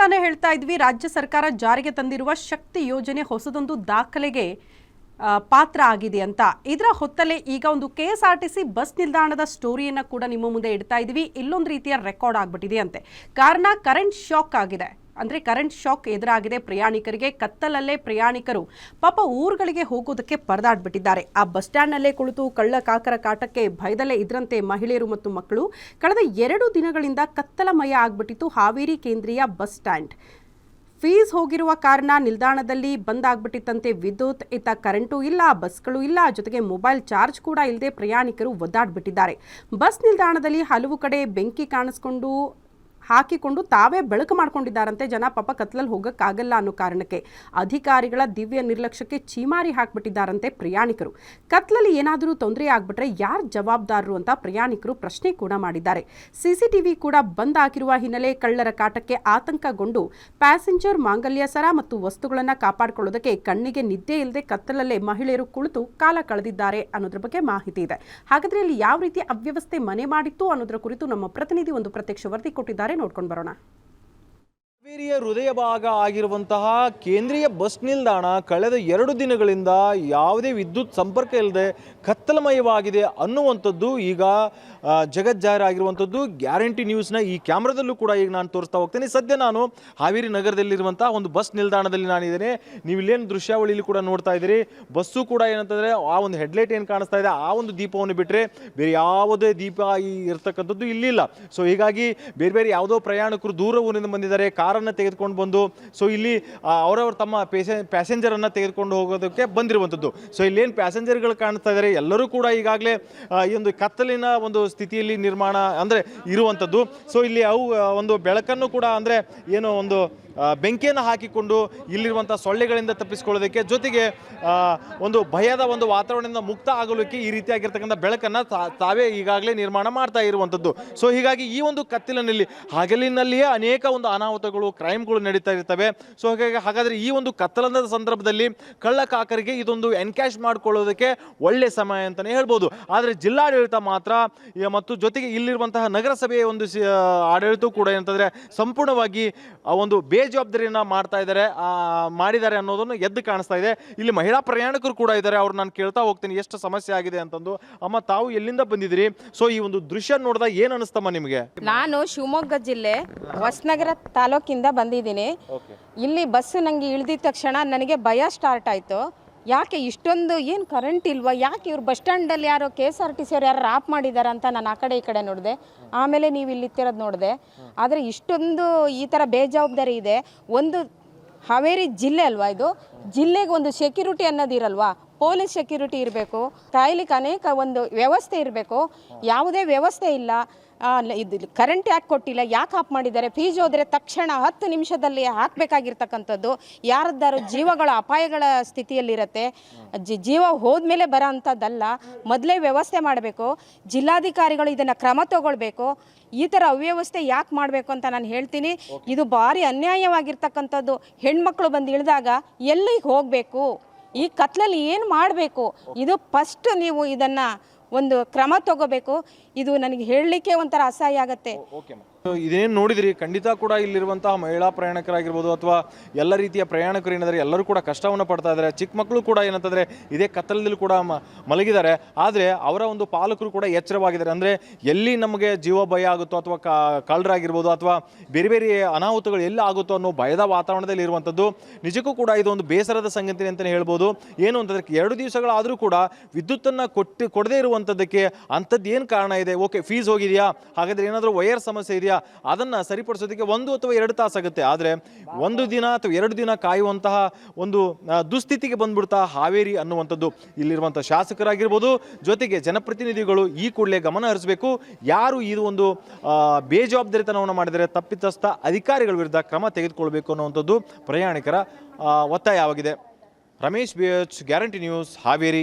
ತಾನೇ ಹೇಳ್ತಾ ಇದ್ವಿ, ರಾಜ್ಯ ಸರ್ಕಾರ ಜಾರಿಗೆ ತಂದಿರುವ ಶಕ್ತಿ ಯೋಜನೆ ಹೊಸದೊಂದು ದಾಖಲೆಗೆ ಪಾತ್ರ ಆಗಿದೆ ಅಂತ. ಇದರ ಹೊತ್ತಲೇ ಈಗ ಒಂದು KSRTC ಬಸ್ ನಿಲ್ದಾಣದ ಸ್ಟೋರಿಯನ್ನು ಕೂಡ ನಿಮ್ಮ ಮುಂದೆ ಇಡ್ತಾ ಇದ್ವಿ. ಇಲ್ಲೊಂದು ರೀತಿಯ ರೆಕಾರ್ಡ್ ಆಗ್ಬಿಟ್ಟಿದೆ ಅಂತೆ. ಕಾರಣ ಕರೆಂಟ್ ಶಾಕ್ ಆಗಿದೆ. ಅಂದರೆ ಕರೆಂಟ್ ಶಾಕ್ ಎದುರಾಗಿದೆ ಪ್ರಯಾಣಿಕರಿಗೆ. ಕತ್ತಲಲ್ಲೇ ಪ್ರಯಾಣಿಕರು ಪಾಪ ಊರುಗಳಿಗೆ ಹೋಗೋದಕ್ಕೆ ಪರದಾಡ್ಬಿಟ್ಟಿದ್ದಾರೆ. ಆ ಬಸ್ ಸ್ಟ್ಯಾಂಡ್ನಲ್ಲೇ ಕುಳಿತು ಕಳ್ಳ ಕಾಕರ ಕಾಟಕ್ಕೆ ಭಯದಲ್ಲೇ ಇದ್ರಂತೆ ಮಹಿಳೆಯರು ಮತ್ತು ಮಕ್ಕಳು. ಕಳೆದ 2 ದಿನಗಳಿಂದ ಕತ್ತಲಮಯ ಆಗ್ಬಿಟ್ಟಿತ್ತು ಹಾವೇರಿ ಕೇಂದ್ರೀಯ ಬಸ್ ಸ್ಟ್ಯಾಂಡ್. ಫೀಸ್ ಹೋಗಿರುವ ಕಾರಣ ನಿಲ್ದಾಣದಲ್ಲಿ ಬಂದ್ ಆಗ್ಬಿಟ್ಟಿತ್ತಂತೆ ವಿದ್ಯುತ್. ಇತ್ತ ಕರೆಂಟು ಇಲ್ಲ, ಬಸ್ಗಳು ಇಲ್ಲ, ಜೊತೆಗೆ ಮೊಬೈಲ್ ಚಾರ್ಜ್ ಕೂಡ ಇಲ್ಲದೆ ಪ್ರಯಾಣಿಕರು ಒದ್ದಾಡ್ಬಿಟ್ಟಿದ್ದಾರೆ. ಬಸ್ ನಿಲ್ದಾಣದಲ್ಲಿ ಹಲವು ಕಡೆ ಬೆಂಕಿ ಹಾಕಿಕೊಂಡು ತಾವೇ ಬೆಳಕು ಮಾಡ್ಕೊಂಡಿದ್ದಾರಂತೆ. ಜನ ಪಾಪ ಕತ್ಲಲ್ಲಿ ಹೋಗೋಕ್ಕಾಗಲ್ಲ ಅನ್ನೋ ಕಾರಣಕ್ಕೆ ಅಧಿಕಾರಿಗಳ ದಿವ್ಯ ನಿರ್ಲಕ್ಷ್ಯಕ್ಕೆ ಚೀಮಾರಿ ಹಾಕ್ಬಿಟ್ಟಿದ್ದಾರಂತೆ ಪ್ರಯಾಣಿಕರು. ಕತ್ಲಲ್ಲಿ ಏನಾದರೂ ತೊಂದರೆ ಆಗ್ಬಿಟ್ರೆ ಯಾರು ಜವಾಬ್ದಾರರು ಅಂತ ಪ್ರಯಾಣಿಕರು ಪ್ರಶ್ನೆ ಕೂಡ ಮಾಡಿದ್ದಾರೆ. CCTV ಕೂಡ ಬಂದ್ ಆಗಿರುವ ಹಿನ್ನೆಲೆ ಕಳ್ಳರ ಕಾಟಕ್ಕೆ ಆತಂಕಗೊಂಡು ಪ್ಯಾಸೆಂಜರ್ ಮಾಂಗಲ್ಯ ಸರ ಮತ್ತು ವಸ್ತುಗಳನ್ನು ಕಾಪಾಡಿಕೊಳ್ಳೋದಕ್ಕೆ ಕಣ್ಣಿಗೆ ನಿದ್ದೆ ಇಲ್ಲದೆ ಕತ್ತಲಲ್ಲೇ ಮಹಿಳೆಯರು ಕುಳಿತು ಕಾಲ ಕಳೆದಿದ್ದಾರೆ ಅನ್ನೋದ್ರ ಬಗ್ಗೆ ಮಾಹಿತಿ ಇದೆ. ಹಾಗಾದ್ರೆ ಇಲ್ಲಿ ಯಾವ ರೀತಿ ಅವ್ಯವಸ್ಥೆ ಮನೆ ಮಾಡಿತ್ತು ಅನ್ನೋದ್ರ ಕುರಿತು ನಮ್ಮ ಪ್ರತಿನಿಧಿ ಒಂದು ಪ್ರತ್ಯಕ್ಷ ವರದಿ ಕೊಟ್ಟಿದ್ದಾರೆ, ನೋಡ್ಕೊಂಡು ಬರೋಣ. ಹಾವೇರಿಯ ಹೃದಯ ಭಾಗ ಆಗಿರುವಂತಹ ಕೇಂದ್ರೀಯ ಬಸ್ ನಿಲ್ದಾಣ ಕಳೆದ 2 ದಿನಗಳಿಂದ ಯಾವುದೇ ವಿದ್ಯುತ್ ಸಂಪರ್ಕ ಇಲ್ಲದೆ ಕತ್ತಲಮಯವಾಗಿದೆ ಅನ್ನುವಂಥದ್ದು ಈಗ ಜಗಜ್ಜಾಹೀರಾಗಿರುವಂಥದ್ದು. ಗ್ಯಾರಂಟಿ ನ್ಯೂಸ್ನ ಈ ಕ್ಯಾಮ್ರಾದಲ್ಲೂ ಕೂಡ ಈಗ ನಾನು ತೋರಿಸ್ತಾ ಹೋಗ್ತೇನೆ. ಸದ್ಯ ನಾನು ಹಾವೇರಿ ನಗರದಲ್ಲಿರುವಂತಹ ಒಂದು ಬಸ್ ನಿಲ್ದಾಣದಲ್ಲಿ ನಾನಿದ್ದೇನೆ. ನೀವು ಇಲ್ಲೇನು ದೃಶ್ಯಾವಳಿಯಲ್ಲಿ ಕೂಡ ನೋಡ್ತಾ ಇದ್ದೀರಿ. ಬಸ್ಸು ಕೂಡ ಏನಂತಂದರೆ ಆ ಒಂದು ಹೆಡ್ಲೈಟ್ ಏನು ಕಾಣಿಸ್ತಾ ಇದೆ ಆ ಒಂದು ದೀಪವನ್ನು ಬಿಟ್ಟರೆ ಬೇರೆ ಯಾವುದೇ ದೀಪ ಇರ್ತಕ್ಕಂಥದ್ದು ಇಲ್ಲಿಲ್ಲ. ಸೊ ಹೀಗಾಗಿ ಬೇರೆ ಯಾವುದೋ ಪ್ರಯಾಣಿಕರು ದೂರ ಊರಿನಿಂದ ಬಂದಿದ್ದಾರೆ, ಕಾರನ್ನು ತೆಗೆದುಕೊಂಡು ಬಂದು ಸೊ ಇಲ್ಲಿ ಅವರವರು ತಮ್ಮ ಪ್ಯಾಸೆಂಜರನ್ನು ತೆಗೆದುಕೊಂಡು ಹೋಗೋದಕ್ಕೆ ಬಂದಿರುವಂಥದ್ದು. ಸೊ ಇಲ್ಲೇನು ಪ್ಯಾಸೆಂಜರ್ಗಳು ಕಾಣಿಸ್ತಾ ಇದ್ದಾರೆ ಎಲ್ಲರೂ ಕೂಡ ಈಗಾಗಲೇ ಈ ಒಂದು ಕತ್ತಲಿನ ಒಂದು ಸ್ಥಿತಿಯಲ್ಲಿ ನಿರ್ಮಾಣ ಅಂದರೆ ಇರುವಂಥದ್ದು. ಸೊ ಇಲ್ಲಿ ಅವು ಒಂದು ಬೆಳಕನ್ನು ಕೂಡ ಅಂದರೆ ಏನೋ ಒಂದು ಬೆಂಕಿಯನ್ನು ಹಾಕಿಕೊಂಡು ಇಲ್ಲಿರುವಂಥ ಸೊಳ್ಳೆಗಳಿಂದ ತಪ್ಪಿಸ್ಕೊಳ್ಳೋದಕ್ಕೆ, ಜೊತೆಗೆ ಒಂದು ಭಯದ ಒಂದು ವಾತಾವರಣದಿಂದ ಮುಕ್ತ ಆಗಲಿಕ್ಕೆ ಈ ರೀತಿಯಾಗಿರ್ತಕ್ಕಂಥ ಬೆಳಕನ್ನು ತಾವೇ ಈಗಾಗಲೇ ನಿರ್ಮಾಣ ಮಾಡ್ತಾ ಇರುವಂಥದ್ದು. ಸೊ ಹೀಗಾಗಿ ಈ ಒಂದು ಕತ್ತಲಿನಲ್ಲಿ ಹಗಲಿನಲ್ಲಿಯೇ ಅನೇಕ ಒಂದು ಅನಾಹುತಗಳು, ಕ್ರೈಮ್ಗಳು ನಡೀತಾ ಇರ್ತವೆ. ಸೊ ಹಾಗಾದರೆ ಈ ಒಂದು ಕತ್ತಲದ ಸಂದರ್ಭದಲ್ಲಿ ಕಳ್ಳ ಕಾಕರಿಗೆ ಇದೊಂದು ಎನ್ಕ್ಯಾಶ್ ಮಾಡಿಕೊಳ್ಳೋದಕ್ಕೆ ಒಳ್ಳೆ ಸಮಯ ಅಂತಲೇ ಹೇಳ್ಬೋದು. ಆದರೆ ಜಿಲ್ಲಾಡಳಿತ ಮಾತ್ರ ಮತ್ತು ಜೊತೆಗೆ ಇಲ್ಲಿರುವಂತಹ ನಗರಸಭೆಯ ಒಂದು ಆಡಳಿತ ಕೂಡ ಏನಂತಂದರೆ ಸಂಪೂರ್ಣವಾಗಿ ಒಂದು ಬೇಜವಾಬ್ದಾರಿಯನ್ನು ಮಾಡಿದ್ದಾರೆ ಅನ್ನೋದನ್ನು ಎದ್ದು ಕಾಣಿಸ್ತಾ ಇದೆ. ಇಲ್ಲಿ ಮಹಿಳಾ ಪ್ರಯಾಣಿಕರು ಕೂಡ ಇದ್ದಾರೆ. ಅವ್ರು ನಾನು ಕೇಳ್ತಾ ಹೋಗ್ತೀನಿ ಎಷ್ಟು ಸಮಸ್ಯೆ ಆಗಿದೆ ಅಂತಂದು. ಅಮ್ಮ, ತಾವು ಎಲ್ಲಿಂದ ಬಂದಿದ್ದೀರಿ? ಸೊ ಈ ಒಂದು ದೃಶ್ಯ ನೋಡಿದಾಗ ಏನು ಅನಿಸ್ತಮ್ಮ ನಿಮಗೆ? ನಾನು ಶಿವಮೊಗ್ಗ ಜಿಲ್ಲೆ ಹೊಸನಗರ ತಾಲೂಕಿಂದ ಬಂದಿದ್ದೀನಿ. ಇಲ್ಲಿ ಬಸ್ ನನಗೆ ಇಳಿದಿದ ತಕ್ಷಣ ನನಗೆ ಭಯ ಸ್ಟಾರ್ಟ್ ಆಯಿತು. ಯಾಕೆ ಇಷ್ಟೊಂದು ಏನು ಕರೆಂಟ್ ಇಲ್ವಾ, ಯಾಕೆ ಇವ್ರು ಬಸ್ ಸ್ಟ್ಯಾಂಡಲ್ಲಿ ಯಾರೋ KSRTC ಅವ್ರು ಯಾರು ಆಫ್ ಮಾಡಿದ್ದಾರೆ ಅಂತ ನಾನು ಆ ಕಡೆ ಈ ಕಡೆ ನೋಡಿದೆ. ಆಮೇಲೆ ನೀವು ಇಲ್ಲಿ ಇತ್ತಿರೋದು ನೋಡಿದೆ. ಆದರೆ ಇಷ್ಟೊಂದು ಈ ಥರ ಬೇಜವಾಬ್ದಾರಿ ಇದೆ. ಒಂದು ಹಾವೇರಿ ಜಿಲ್ಲೆ ಅಲ್ವಾ ಇದು, ಜಿಲ್ಲೆಗೆ ಒಂದು ಸೆಕ್ಯೂರಿಟಿ ಅನ್ನೋದಿರಲ್ವಾ, ಪೊಲೀಸ್ ಸೆಕ್ಯೂರಿಟಿ ಇರಬೇಕು, ಕಾಯ್ಲಿಕ್ಕೆ ಅನೇಕ ಒಂದು ವ್ಯವಸ್ಥೆ ಇರಬೇಕು. ಯಾವುದೇ ವ್ಯವಸ್ಥೆ ಇಲ್ಲ. ಇದು ಕರೆಂಟ್ ಯಾಕೆ ಕೊಟ್ಟಿಲ್ಲ, ಯಾಕೆ ಆಫ್ ಮಾಡಿದ್ದಾರೆ? ಫೀಸ್ ಹೋದರೆ ತಕ್ಷಣ 10 ನಿಮಿಷದಲ್ಲಿ ಹಾಕಬೇಕಾಗಿರ್ತಕ್ಕಂಥದ್ದು. ಯಾರದ್ದಾರು ಜೀವಗಳ ಅಪಾಯಗಳ ಸ್ಥಿತಿಯಲ್ಲಿರುತ್ತೆ. ಜೀವ ಹೋದ್ಮೇಲೆ ಬರೋ ಅಂಥದ್ದಲ್ಲ, ಮೊದಲೇ ವ್ಯವಸ್ಥೆ ಮಾಡಬೇಕು. ಜಿಲ್ಲಾಧಿಕಾರಿಗಳು ಇದನ್ನು ಕ್ರಮ ತಗೊಳ್ಬೇಕು. ಈ ಥರ ಅವ್ಯವಸ್ಥೆ ಯಾಕೆ ಮಾಡಬೇಕು ಅಂತ ನಾನು ಹೇಳ್ತೀನಿ. ಇದು ಭಾರಿ ಅನ್ಯಾಯವಾಗಿರ್ತಕ್ಕಂಥದ್ದು. ಹೆಣ್ಮಕ್ಳು ಬಂದು ಇಳಿದಾಗ ಎಲ್ಲಿಗೆ ಹೋಗಬೇಕು, ಈ ಕತ್ಲಲ್ಲಿ ಏನು ಮಾಡಬೇಕು, ಇದು ಫಸ್ಟ್ ನೀವು ಇದನ್ನು ಒಂದು ಕ್ರಮ ತಗೋಬೇಕು. ಇದು ನನಗೆ ಹೇಳಲಿಕ್ಕೆ ಒಂಥರ ಅಸಹ್ಯ ಆಗುತ್ತೆ. ಇದೇನು ನೋಡಿದ್ರಿ, ಖಂಡಿತ ಕೂಡ ಇಲ್ಲಿರುವಂತಹ ಮಹಿಳಾ ಪ್ರಯಾಣಿಕರಾಗಿರ್ಬೋದು ಅಥವಾ ಎಲ್ಲ ರೀತಿಯ ಪ್ರಯಾಣಿಕರು ಏನಾದರೆ ಎಲ್ಲರೂ ಕೂಡ ಕಷ್ಟವನ್ನು ಪಡ್ತಾ ಇದ್ದಾರೆ. ಚಿಕ್ಕ ಮಕ್ಕಳು ಕೂಡ ಏನಂತಂದರೆ ಇದೇ ಕತ್ತಲದಲ್ಲಿ ಕೂಡ ಮಲಗಿದ್ದಾರೆ. ಆದರೆ ಅವರ ಒಂದು ಪಾಲಕರು ಕೂಡ ಎಚ್ಚರವಾಗಿದ್ದಾರೆ. ಅಂದರೆ ಎಲ್ಲಿ ನಮಗೆ ಜೀವ ಭಯ ಆಗುತ್ತೋ ಅಥವಾ ಕಳ್ಳರಾಗಿರ್ಬೋದು ಅಥವಾ ಬೇರೆ ಬೇರೆ ಅನಾಹುತಗಳು ಎಲ್ಲಿ ಆಗುತ್ತೋ ಅನ್ನೋ ಭಯದ ವಾತಾವರಣದಲ್ಲಿ ಇರುವಂಥದ್ದು. ನಿಜಕ್ಕೂ ಕೂಡ ಇದೊಂದು ಬೇಸರದ ಸಂಗತಿ ಅಂತಲೇ ಹೇಳ್ಬೋದು. ಏನು ಅಂತಂದರೆ 2 ದಿವಸಗಳಾದರೂ ಕೂಡ ವಿದ್ಯುತ್ತನ್ನು ಕೊಡದೇ ಇರುವಂಥದ್ದಕ್ಕೆ ಅಂಥದ್ದು ಏನು ಕಾರಣ ಇದೆ? ಓಕೆ, ಫೀಸ್ ಹೋಗಿದೆಯಾ, ಹಾಗಾದರೆ ಏನಾದರೂ ವೈರ್ ಸಮಸ್ಯೆ ಇದೆಯಾ, ಅದನ್ನು ಸರಿಪಡಿಸೋದಕ್ಕೆ 1 ಅಥವಾ 2 ತಾಸು ಆಗುತ್ತೆ. ಆದರೆ 1 ದಿನ ಅಥವಾ 2 ದಿನ ಕಾಯುವಂತಹ ಒಂದು ದುಸ್ಥಿತಿಗೆ ಬಂದ್ಬಿಡ್ತಾ ಹಾವೇರಿ ಅನ್ನುವಂಥದ್ದು. ಇಲ್ಲಿರುವಂಥ ಶಾಸಕರಾಗಿರ್ಬೋದು, ಜೊತೆಗೆ ಜನಪ್ರತಿನಿಧಿಗಳು ಈ ಕೂಡಲೇ ಗಮನ ಹರಿಸಬೇಕು. ಯಾರು ಇದು ಒಂದು ಬೇಜವಾಬ್ದಾರಿತನವನ್ನು ಮಾಡಿದರೆ ತಪ್ಪಿತಸ್ಥ ಅಧಿಕಾರಿಗಳ ವಿರುದ್ಧ ಕ್ರಮ ತೆಗೆದುಕೊಳ್ಬೇಕು ಅನ್ನುವಂಥದ್ದು ಪ್ರಯಾಣಿಕರ ಒತ್ತಾಯವಾಗಿದೆ. Ramesh BH, guarantee news, Haveri.